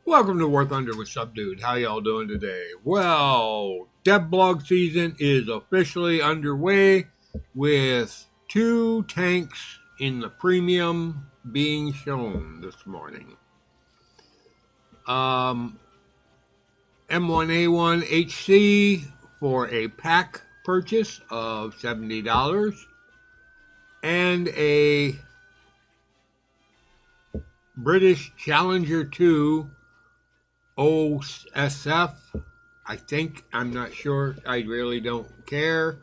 Welcome to War Thunder with Subdude. How y'all doing today? Well, Devblog season is officially underway with two tanks in the premium being shown this morning. M1A1 HC for a pack purchase of $70 and a British Challenger 2 OSF, I think. I'm not sure. I really don't care.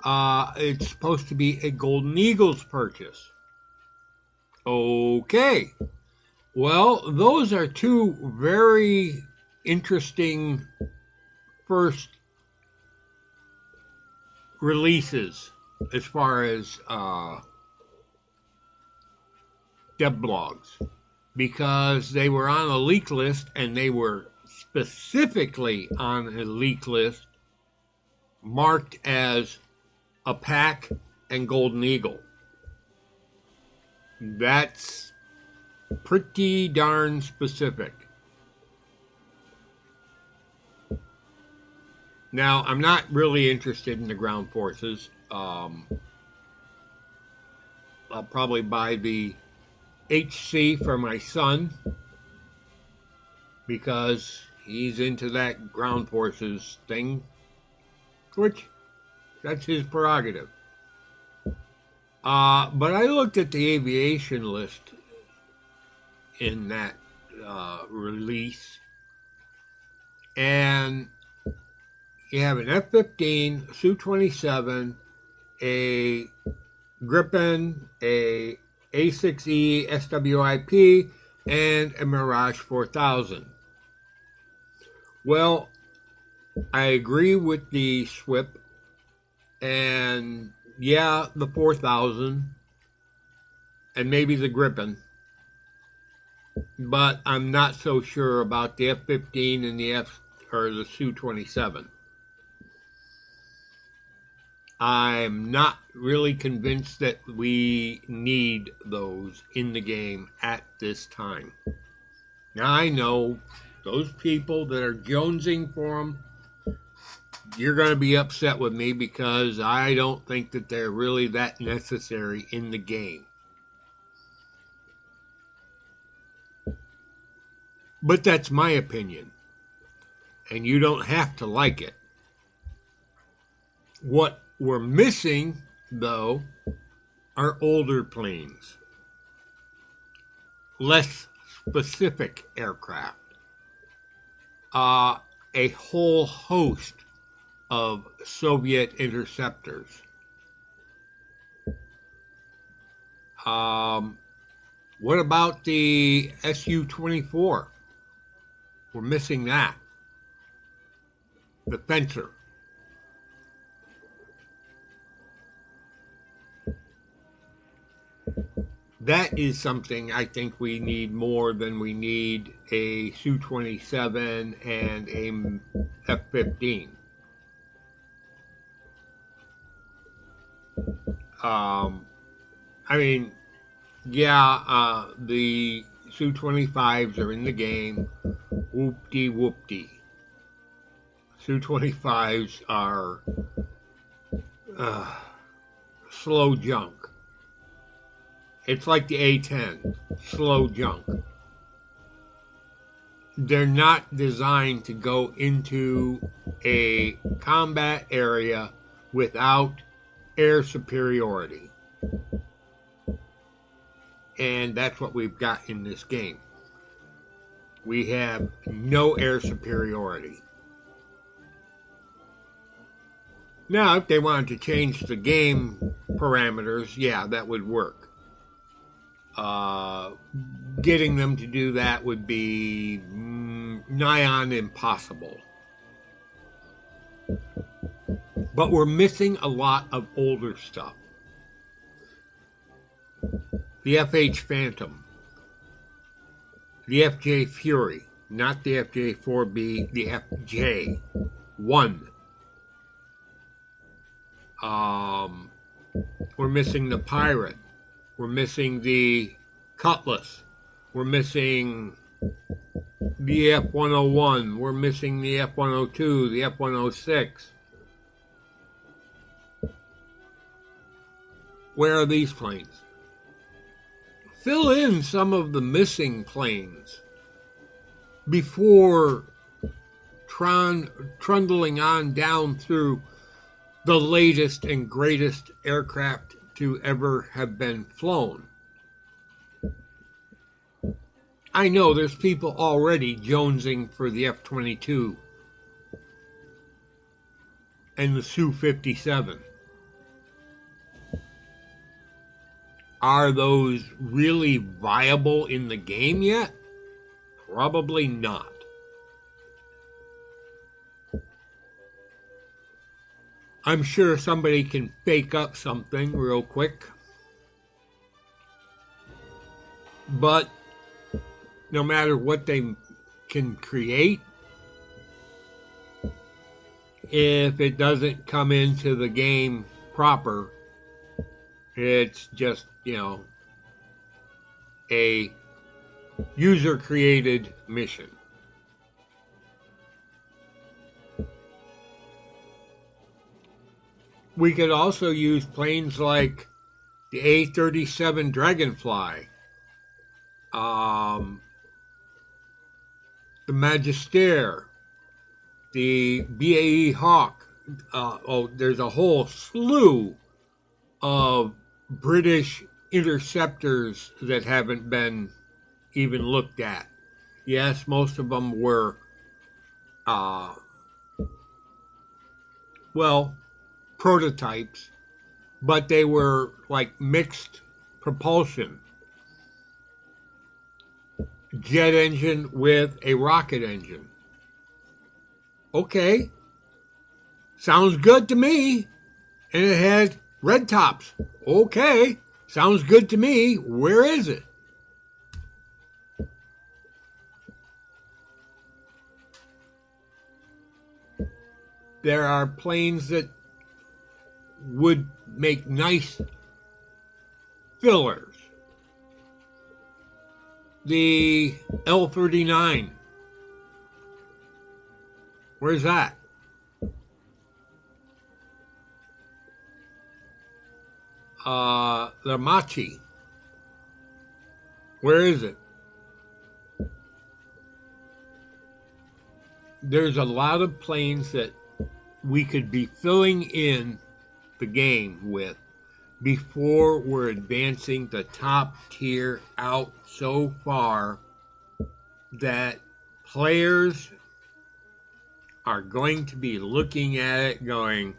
It's supposed to be a Golden Eagles purchase. Okay. Well, those are two very interesting first releases as far as Devblogs, because they were on a leak list, and they were specifically on a leak list marked as a pack and Golden Eagle. That's pretty darn specific. Now, I'm not really interested in the ground forces. I'll probably buy the HC for my son because he's into that ground forces thing, which that's his prerogative. But I looked at the aviation list in that release, and you have an F-15, Su-27, a Gripen, a A-6E SWIP, and a Mirage 4000. Well, I agree with the SWIP, and yeah, the 4000, and maybe the Gripen, but I'm not so sure about the F-15 and the Su-27. I'm not really convinced that we need those in the game at this time. Now, I know those people that are jonesing for them, you're going to be upset with me because I don't think that they're really that necessary in the game. But that's my opinion, and you don't have to like it. What we're missing, though, are older planes, less specific aircraft, a whole host of Soviet interceptors. What about the Su-24? We're missing that. The Fencer. That is something I think we need more than we need a Su-27 and a F-15. I mean, yeah, the Su-25s are in the game. Whoop-de-whoop-de. Su-25s are slow junk. It's like the A-10, slow junk. They're not designed to go into a combat area without air superiority. And that's what we've got in this game. We have no air superiority. Now, if they wanted to change the game parameters, yeah, that would work. Getting them to do that would be nigh on impossible. But we're missing a lot of older stuff. The FH Phantom, the FJ Fury, not the FJ4B, the FJ1. We're missing the Pirate. We're missing the Cutlass. We're missing the F-101. We're missing the F-102, the F-106. Where are these planes? Fill in some of the missing planes before trundling on down through the latest and greatest aircraft to ever have been flown. I know there's people already jonesing for the F-22 and the Su-57. Are those really viable in the game yet? Probably not. I'm sure somebody can fake up something real quick. But no matter what they can create, if it doesn't come into the game proper, it's just, a user-created mission. We could also use planes like the A-37 Dragonfly, the Magister, the BAE Hawk. There's a whole slew of British interceptors that haven't been even looked at. Yes, most of them were, prototypes, but they were like mixed propulsion. Jet engine with a rocket engine. Okay, sounds good to me. And it had red tops. Okay, sounds good to me. Where is it? There are planes that would make nice fillers. The L-39. Where's that? The Machi. Where is it? There's a lot of planes that we could be filling in the game with before we're advancing the top tier out so far that players are going to be looking at it going,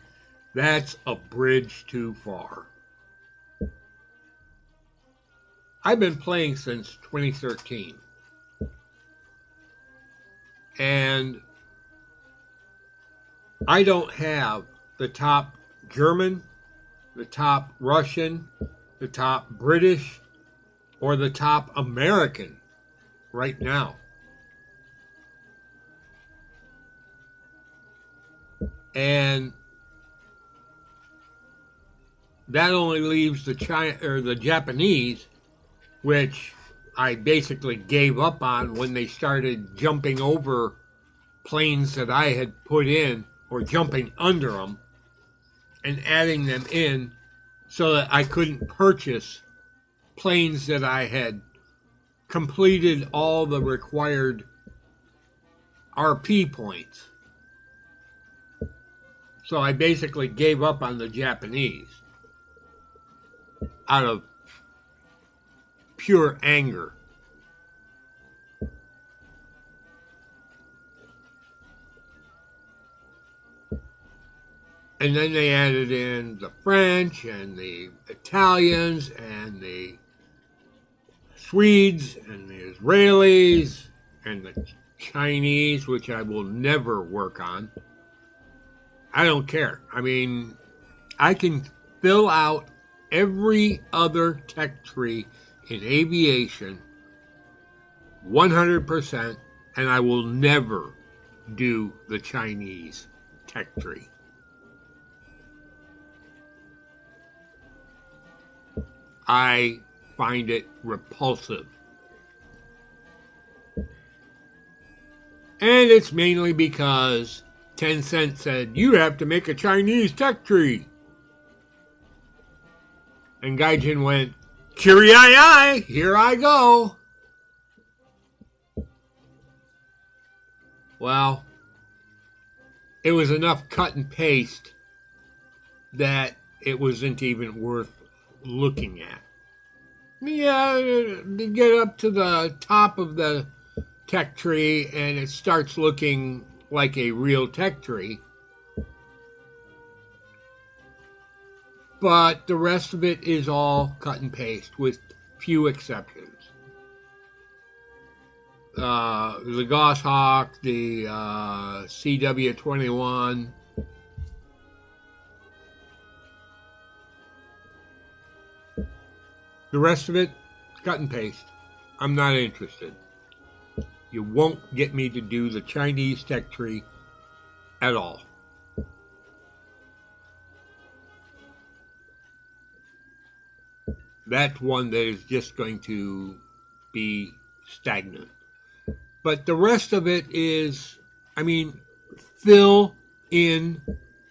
that's a bridge too far. I've been playing since 2013. And I don't have the top German, the top Russian, the top British, or the top American right now. And that only leaves the Japanese, which I basically gave up on when they started jumping over planes that I had put in, or jumping under them and adding them in so that I couldn't purchase planes that I had completed all the required RP points. So I basically gave up on the Japanese out of pure anger. And then they added in the French and the Italians and the Swedes and the Israelis and the Chinese, which I will never work on. I don't care. I mean, I can fill out every other tech tree in aviation 100%, and I will never do the Chinese tech tree. I find it repulsive. And it's mainly because Tencent said, you have to make a Chinese tech tree. And Gaijin went, Kirii, here I go. Well, it was enough cut and paste that it wasn't even worth looking at. Yeah, you get up to the top of the tech tree and it starts looking like a real tech tree. But the rest of it is all cut and paste with few exceptions. The Goshawk, the CW21, the rest of it, cut and paste. I'm not interested. You won't get me to do the Chinese tech tree at all. That's one that is just going to be stagnant. But the rest of it is, fill in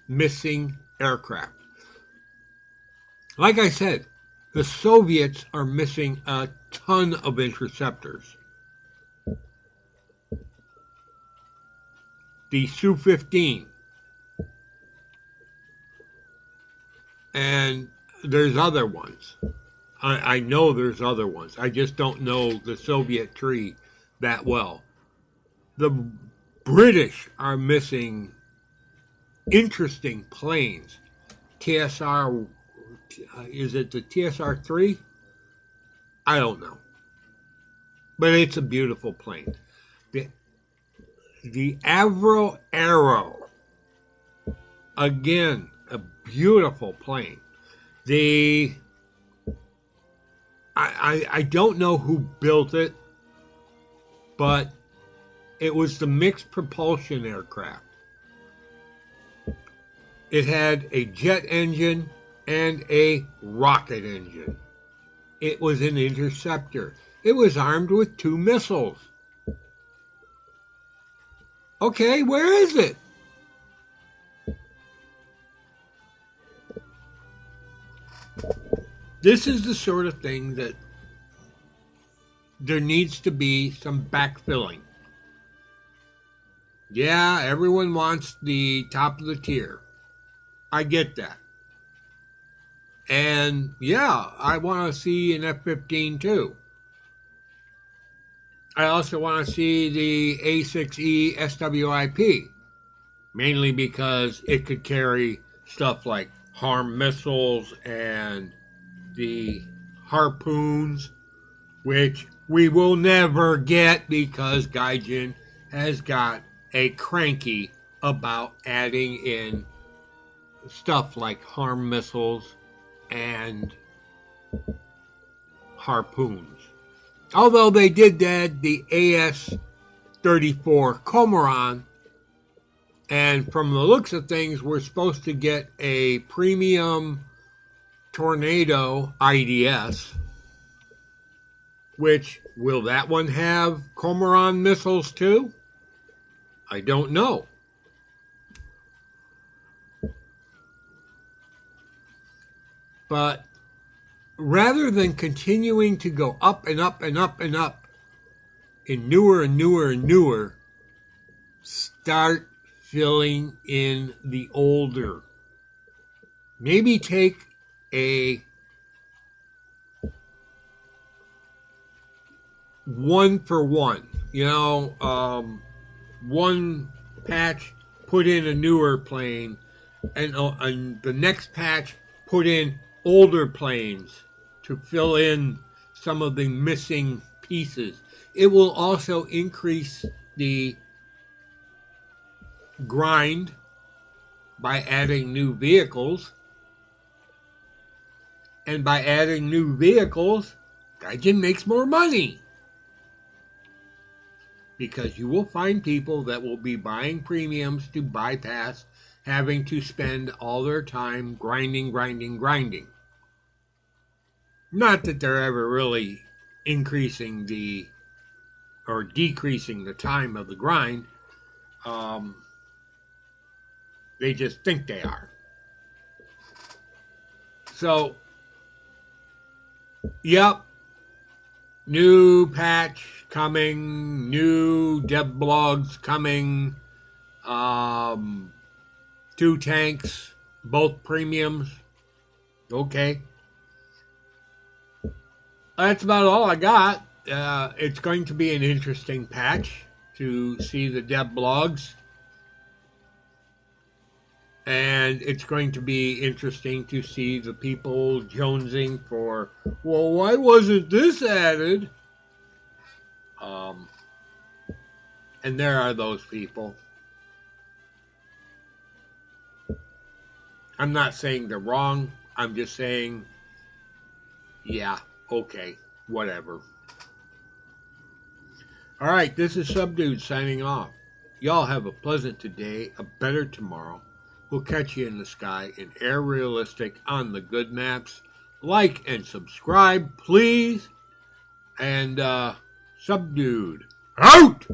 missing aircraft. Like I said, the Soviets are missing a ton of interceptors. The Su-15. And there's other ones. I know there's other ones. I just don't know the Soviet tree that well. The British are missing interesting planes. TSR, is it the TSR-3? I don't know. But it's a beautiful plane. The Avro Arrow, again, a beautiful plane. I don't know who built it, but it was the mixed propulsion aircraft. It had a jet engine and a rocket engine. It was an interceptor. It was armed with 2 missiles. Okay, where is it? This is the sort of thing that there needs to be some backfilling. Yeah, everyone wants the top of the tier. I get that. And yeah, I want to see an F-15 too. I also want to see the A-6E SWIP, mainly because it could carry stuff like HARM missiles and the harpoons, which we will never get because Gaijin has got a cranky about adding in stuff like HARM missiles and harpoons. Although they did add the AS-34 Cormoran, and from the looks of things, we're supposed to get a premium Tornado IDS, which, will that one have Cormoran missiles too? I don't know. But rather than continuing to go up and up and up and up in newer and newer and newer, start filling in the older. Maybe take a one for one, one patch, put in a newer plane, and the next patch, put in older planes to fill in some of the missing pieces. It will also increase the grind by adding new vehicles. And by adding new vehicles, Gaijin makes more money. Because you will find people that will be buying premiums to bypass having to spend all their time grinding. Not that they're ever really increasing or decreasing the time of the grind, They just think they are. So, yep, new patch coming, new Devblogs coming, 2 tanks, both premiums. Okay. That's about all I got. It's going to be an interesting patch to see the Devblogs. And it's going to be interesting to see the people jonesing for, well, why wasn't this added? And there are those people. I'm not saying they're wrong. I'm just saying, yeah, okay, whatever. All right, this is Subdude signing off. Y'all have a pleasant today, a better tomorrow. We'll catch you in the sky in Air Realistic on the good maps. Like and subscribe, please. And Subdude out!